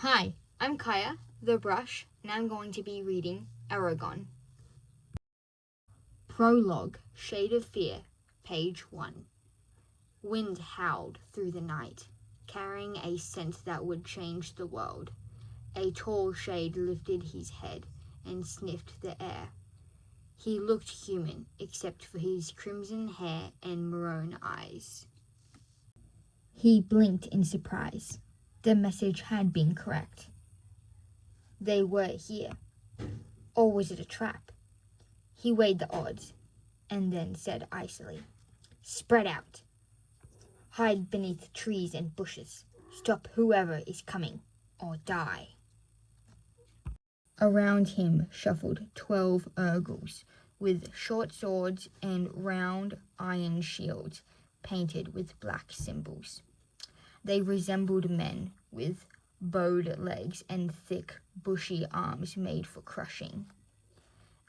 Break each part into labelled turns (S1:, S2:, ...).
S1: Hi, I'm Kaya, the brush, and I'm going to be reading Eragon. Prologue, Shade of Fear, page 1. Wind howled through the night, carrying a scent that would change the world. A tall shade lifted his head and sniffed the air. He looked human, except for his crimson hair and maroon eyes. He blinked in surprise. The message had been correct. They were here. Or was it a trap? He weighed the odds, and then said icily, "Spread out. Hide beneath trees and bushes. Stop whoever is coming, or die." Around him shuffled 12 Urgles, with short swords and round iron shields painted with black symbols. They resembled men, with bowed legs and thick, bushy arms made for crushing.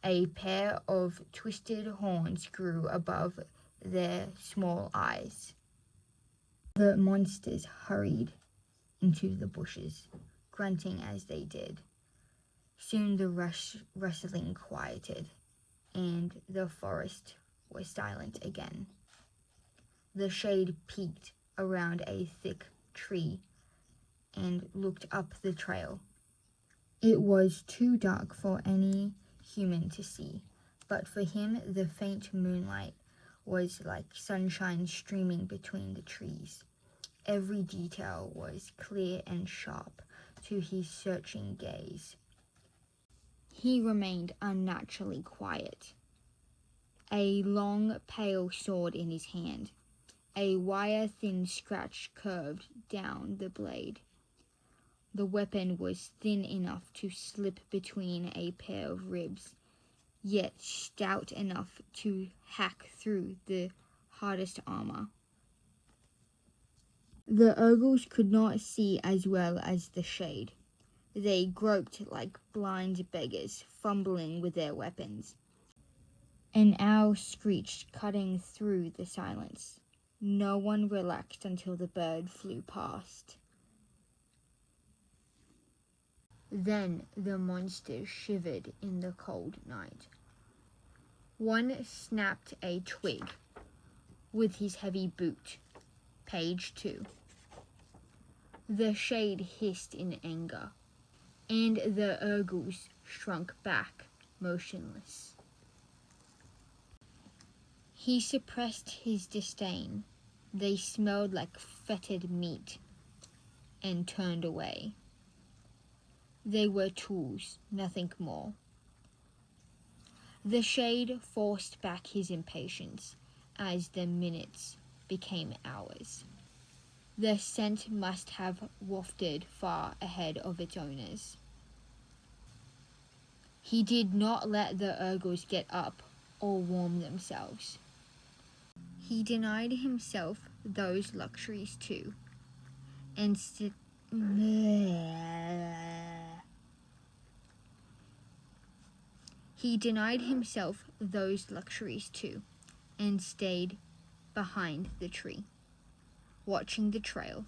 S1: A pair of twisted horns grew above their small eyes. The monsters hurried into the bushes, grunting as they did. Soon the rustling quieted, and the forest was silent again. The shade peeked around a thick tree and looked up the trail. It was too dark for any human to see, but for him the faint moonlight was like sunshine streaming between the trees. Every detail was clear and sharp to his searching gaze. He remained unnaturally quiet, a long, pale sword in his hand. A wire-thin scratch curved down the blade. The weapon was thin enough to slip between a pair of ribs, yet stout enough to hack through the hardest armor. The Urgles could not see as well as the shade. They groped like blind beggars, fumbling with their weapons. An owl screeched, cutting through the silence. No one relaxed until the bird flew past. Then the monsters shivered in the cold night. One snapped a twig with his heavy boot. Page 2. The shade hissed in anger, and the Urgles shrunk back, motionless. He suppressed his disdain. They smelled like fetid meat, and turned away. They were tools, nothing more. The shade forced back his impatience as the minutes became hours. The scent must have wafted far ahead of its owners. He did not let the Urgles get up or warm themselves. He denied himself those luxuries too, and He denied himself those luxuries too, and stayed behind the tree, watching the trail.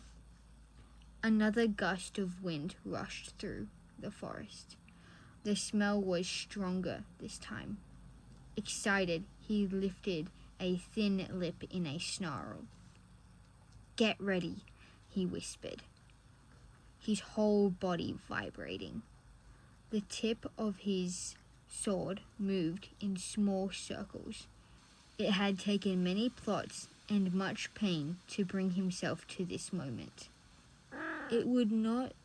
S1: Another gust of wind rushed through the forest. The smell was stronger this time. Excited, he lifted a thin lip in a snarl. "Get ready," he whispered, his whole body vibrating. The tip of his sword moved in small circles. It had taken many plots and much pain to bring himself to this moment. It would not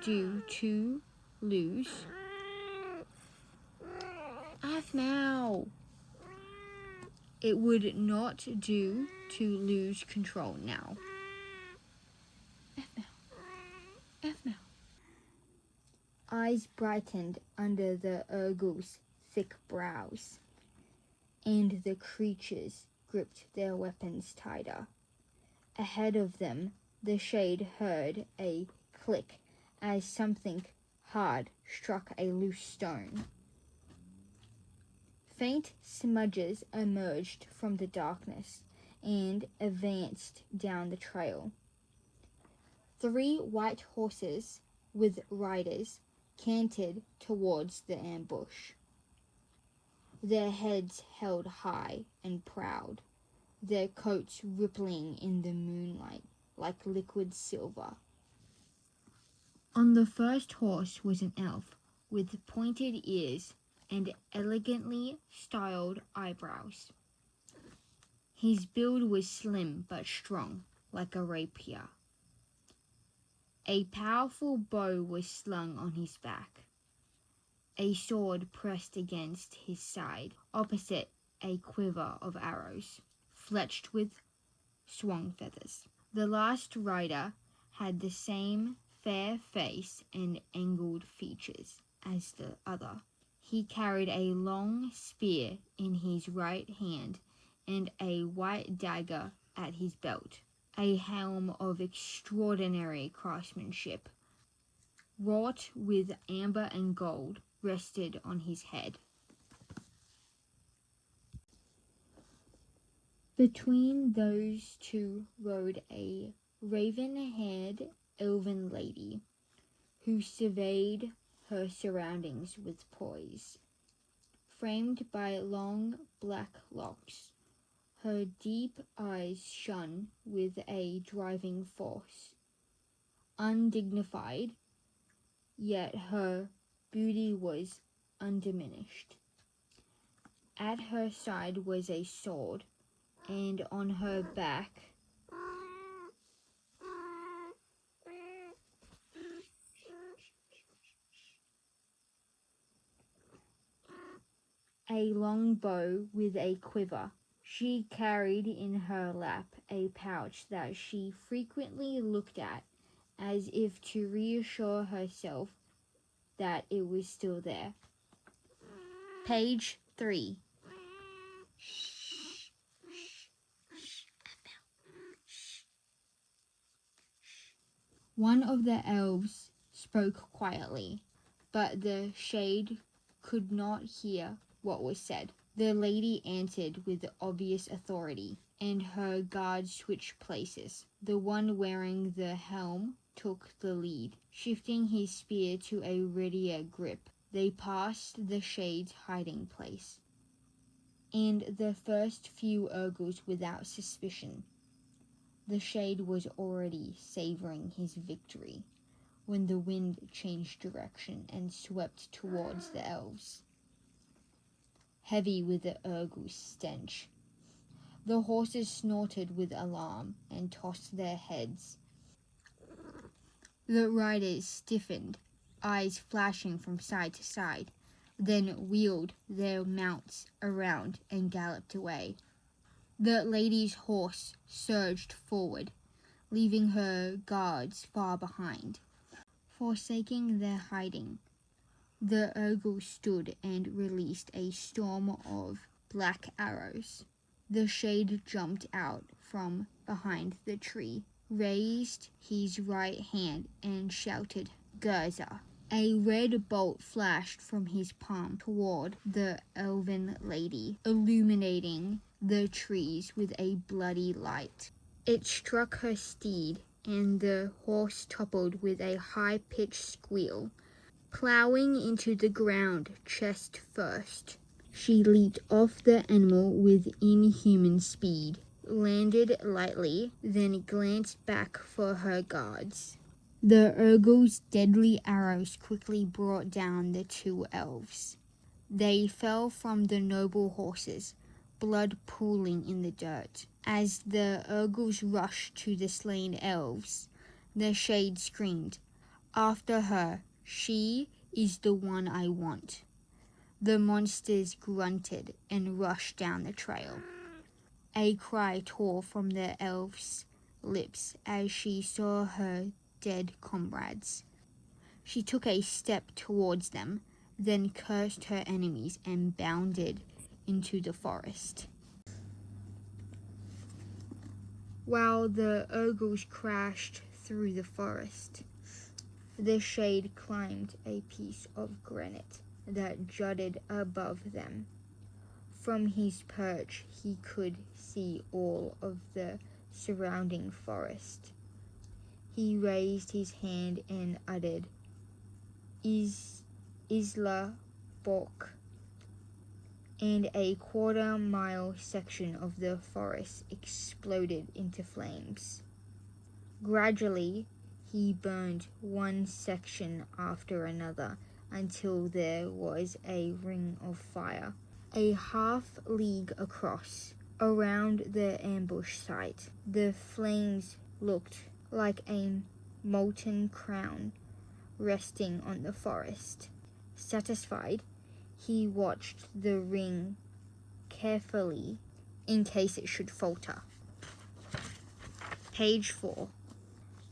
S1: do to lose. Now. It would not do to lose control now. Now. Eyes brightened under the Urgles' thick brows, and the creatures gripped their weapons tighter. Ahead of them, the shade heard a click as something hard struck a loose stone. Faint smudges emerged from the darkness and advanced down the trail. 3 white horses with riders, cantered towards the ambush, their heads held high and proud, their coats rippling in the moonlight like liquid silver. On the first horse was an elf with pointed ears and elegantly styled eyebrows. His build was slim but strong, like a rapier. A powerful bow was slung on his back, a sword pressed against his side, opposite a quiver of arrows, fletched with swan feathers. The last rider had the same fair face and angled features as the other. He carried a long spear in his right hand and a white dagger at his belt. A helm of extraordinary craftsmanship, wrought with amber and gold, rested on his head. Between those two rode a raven-haired elven lady, who surveyed her surroundings with poise. Framed by long black locks, her deep eyes shone with a driving force. Undignified, yet her beauty was undiminished. At her side was a sword, and on her back a long bow with a quiver. She carried in her lap a pouch that she frequently looked at, as if to reassure herself that it was still there. Page 3. One of the elves spoke quietly, but the shade could not hear what was said. The lady answered with obvious authority, and her guards switched places. The one wearing the helm took the lead, shifting his spear to a readier grip. They passed the shade's hiding place, and the first few ogres without suspicion. The shade was already savoring his victory when the wind changed direction and swept towards the elves, heavy with the ogre's stench. The horses snorted with alarm and tossed their heads. The riders stiffened, eyes flashing from side to side, then wheeled their mounts around and galloped away. The lady's horse surged forward, leaving her guards far behind. Forsaking their hiding, the ogre stood and released a storm of black arrows. The shade jumped out from behind the tree, raised his right hand and shouted, "Gerza!" A red bolt flashed from his palm toward the elven lady, illuminating the trees with a bloody light. It struck her steed, and the horse toppled with a high-pitched squeal, plowing into the ground chest first. She leaped off the animal with inhuman speed, landed lightly, then glanced back for her guards. The ogre's deadly arrows quickly brought down the two elves. They fell from the noble horses, blood pooling in the dirt. As the ogres rushed to the slain elves, the shade screamed, "After her! She is the one I want." The monsters grunted and rushed down the trail. A cry tore from the elf's lips as she saw her dead comrades. She took a step towards them, then cursed her enemies and bounded into the forest. While the ogres crashed through the forest, the shade climbed a piece of granite that jutted above them. From his perch he could see all of the surrounding forest. He raised his hand and uttered Isla Bork, and a quarter-mile section of the forest exploded into flames. Gradually, he burned one section after another until there was a ring of fire, a half-league across, around the ambush site. The flames looked like a molten crown resting on the forest. Satisfied, he watched the ring carefully in case it should falter. Page 4.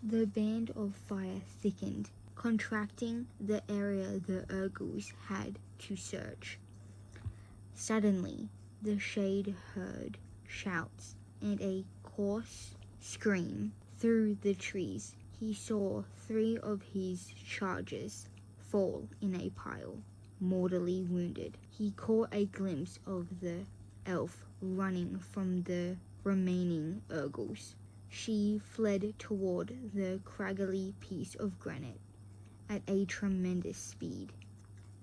S1: The band of fire thickened, contracting the area the Urgles had to search. Suddenly, the shade heard shouts and a coarse scream through the trees. He saw 3 of his chargers fall in a pile, mortally wounded. He caught a glimpse of the elf running from the remaining Urgles. She fled toward the craggly piece of granite at a tremendous speed.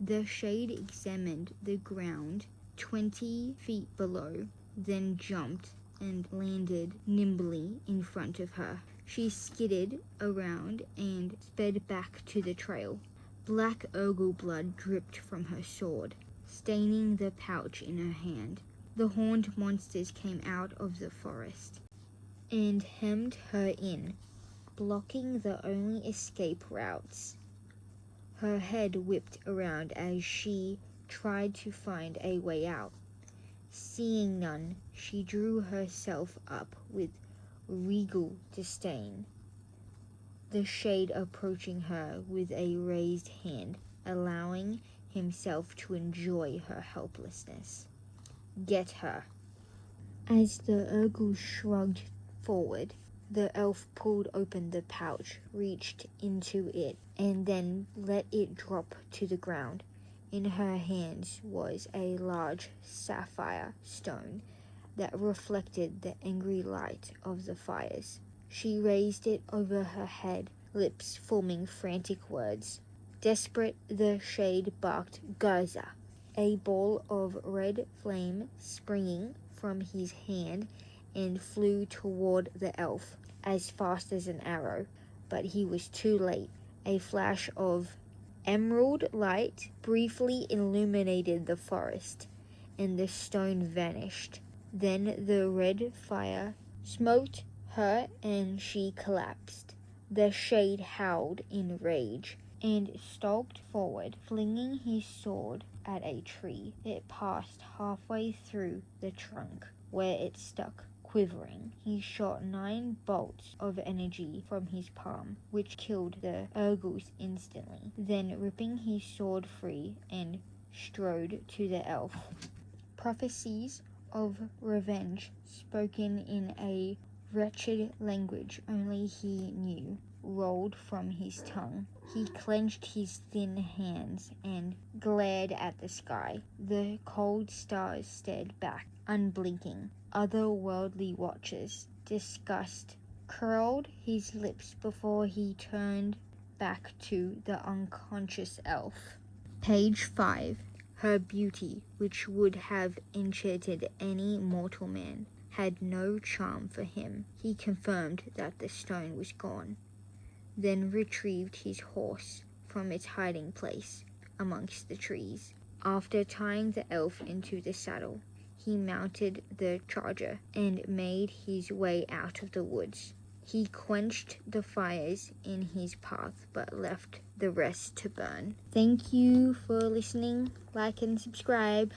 S1: The shade examined the ground 20 feet below, then jumped and landed nimbly in front of her. She skidded around and sped back to the trail. Black Urgle blood dripped from her sword, staining the pouch in her hand. The horned monsters came out of the forest and hemmed her in, blocking the only escape routes. Her head whipped around as she tried to find a way out. Seeing none, she drew herself up with regal disdain, the shade approaching her with a raised hand, allowing himself to enjoy her helplessness. Get her. As the Urgle shrugged forward, the elf pulled open the pouch, reached into it, and then let it drop to the ground. In her hands was a large sapphire stone that reflected the angry light of the fires. She raised it over her head, lips forming frantic words. Desperate, the shade barked Gaza, a ball of red flame springing from his hand, and flew toward the elf as fast as an arrow. But he was too late. A flash of emerald light briefly illuminated the forest, and the stone vanished. Then the red fire smote her and she collapsed. The shade howled in rage and stalked forward, flinging his sword at a tree. It passed halfway through the trunk, where it stuck, quivering. He shot 9 bolts of energy from his palm, which killed the Urgles instantly. Then, ripping his sword free and strode to the elf. Prophecies of revenge, spoken in a wretched language only he knew, rolled from his tongue. He clenched his thin hands and glared at the sky. The cold stars stared back, unblinking. Otherworldly watchers, disgust, curled his lips before he turned back to the unconscious elf. Page 5. Her beauty, which would have enchanted any mortal man, had no charm for him. He confirmed that the stone was gone, then retrieved his horse from its hiding place amongst the trees. After tying the elf into the saddle, he mounted the charger and made his way out of the woods. He quenched the fires in his path, but left the rest to burn. Thank you for listening. Like and subscribe.